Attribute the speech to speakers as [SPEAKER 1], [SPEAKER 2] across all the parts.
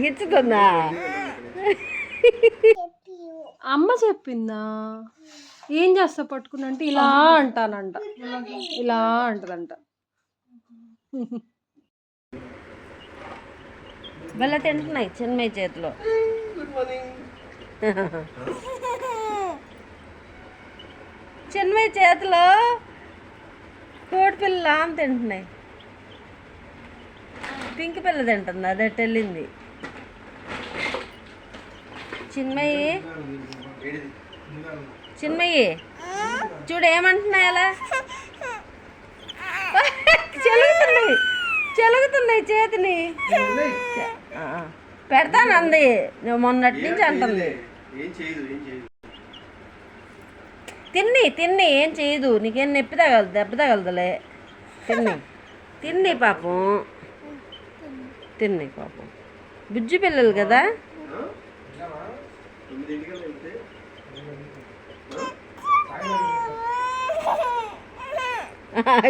[SPEAKER 1] గిచ్చుతుందా?
[SPEAKER 2] అమ్మ చెప్పిందా? ఏం చేస్తా పట్టుకుని అంటే ఇలా అంటానంట, ఇలా అంటదంట.
[SPEAKER 1] బల్ల తింటున్నాయి చిన్మయ్య చేతిలో. చిన్మయ్య చేతిలో కోడి పిల్ల ఆమె తింటున్నాయి. పింక్ పిల్ల తింటుంది, అదే వెళ్ళింది. చిన్మయ్యి చిన్మయ్యి చూడు ఏమంటున్నాయి, అలా చెలుగుతున్నాయి చేతిని. పెడతానంది, నువ్వు మొన్నటి నుంచి అంటుంది. తిన్ని ఏం చేయదు, నీకేం నొప్పి తగలదు, దెబ్బ తగలదులే. తిన్ని పాపం, తిన్ని పాపం. బుజ్జి పిల్లలు కదా.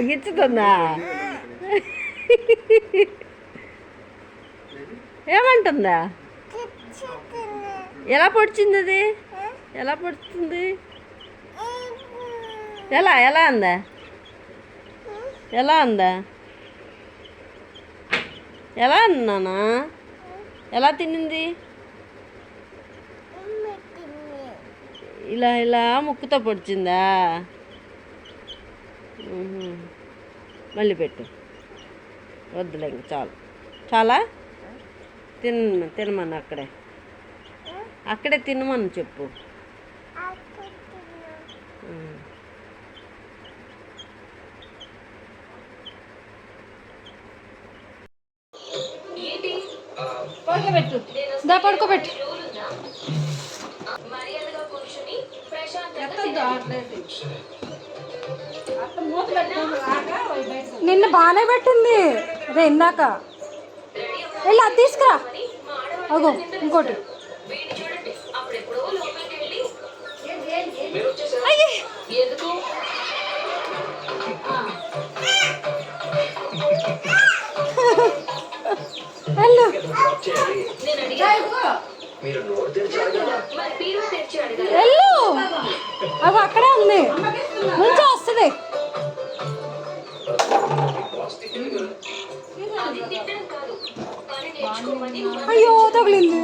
[SPEAKER 1] గిచ్చుతుందా? ఏమంటుందా? ఎలా పొడిచింది అది? ఎలా పొడుస్తుంది? ఎలా అందా? ఎలా అందా? ఎలా అన్నానా? ఎలా తినింది? ఇలా ముక్కుతో పొడిచిందా? మళ్ళీ పెట్టు, వద్దులే ఇంక చాలా తినమను, అక్కడే తినమని చెప్పు.
[SPEAKER 2] పడుకోబెట్టు, దా పడుకోబెట్టు. నిన్న బాగానే పెట్టింది, అదే ఇందాక. వెళ్ళి అది తీసుకురా. అగో ఇంకోటి. వెళ్ళు, వెళ్ళు. అగో అక్కడే ఉంది, నుంచి వస్తుంది. అయ్యో తగిలింది.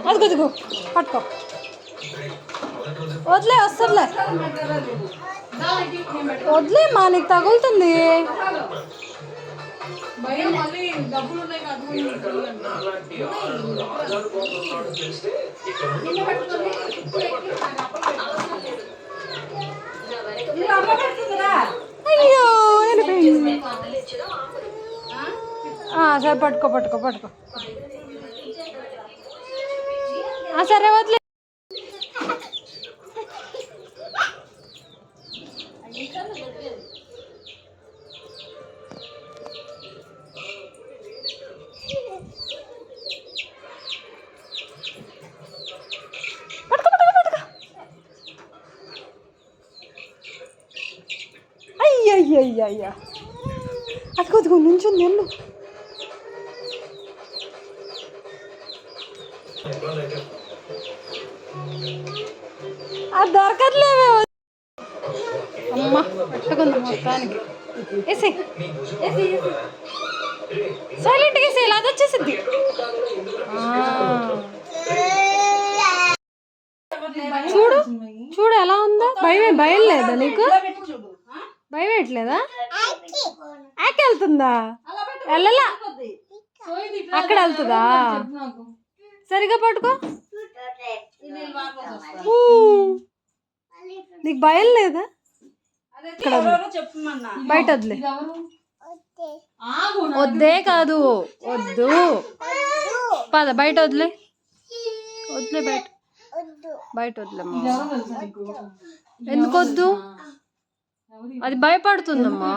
[SPEAKER 2] అదిగో పట్టుకో, వదిలే, వస్తుందిలే, వదిలే మా, నీకు తగులుతుంది. అయ్యో సరే పట్టుకో. సరే వదిలే. అయ్యయ్యయ్యా, అదిగో నుంచుంది. వెళ్ళు. అది దొరకట్లేవే. అమ్మ పట్టుకుంది మొత్తానికి. వేసి సైలెంట్గా వేసి, ఇలా అది వచ్చేసింది. చూడు ఎలా ఉందో. భయం లేదా నీకు? భయం వేయట్లేదా? ఆకి వెళ్తుందా? వెళ్ళలా, అక్కడ వెళ్తుందా? సరిగా పట్టుకో. నీకు భయం లేదా? బయట వద్దులే. వద్దే కాదు, వద్దు పద, బయట వద్దులే. బయట వద్దులేమ్మా. ఎందుకు వద్దు? అది భయపడుతుందమ్మా,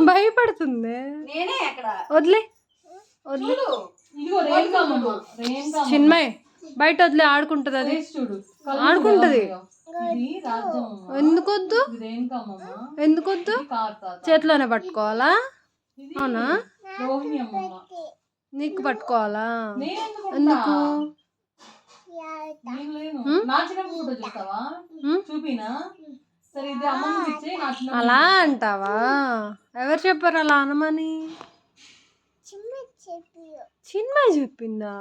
[SPEAKER 2] భయపడుతుంది. వదిలే. చిన్మయ్ బయట వదిలే, ఆడుకుంటుంది. అది ఆడుకుంటుంది. ఎందుకొద్దు ఎందుకొద్దు చేతిలోనే పట్టుకోవాలా అవునా నీకు పట్టుకోవాలా ఎందుకు అలా అంటావా ఎవరు చెప్పారు అలా అనమని చిన్మయ్య చెప్పిందా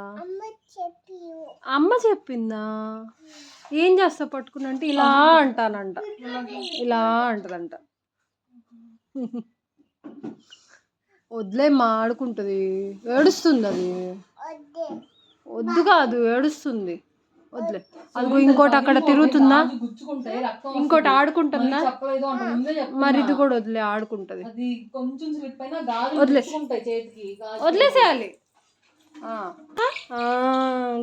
[SPEAKER 2] అమ్మ చెప్పిందా ఏం చేస్తా పట్టుకున్నంటే ఇలా అంటానంట ఇలా అంటదంట వదిలేమ్మా ఆడుకుంటుంది ఏడుస్తుంది అది వద్దు కాదు ఏడుస్తుంది వదిలే అది ఇంకోటి అక్కడ తిరుగుతుందా ఇంకోటి ఆడుకుంటుందా మరి ఇది కూడా వదిలే ఆడుకుంటుంది వదిలేసేయాలి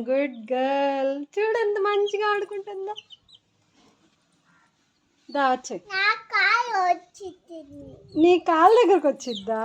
[SPEAKER 2] గుడ్ గర్ల్ చూడు ఎంత మంచిగా ఆడుకుంటుందా దా వచ్చే నీ కాళ్ళ దగ్గరకు వచ్చిద్దా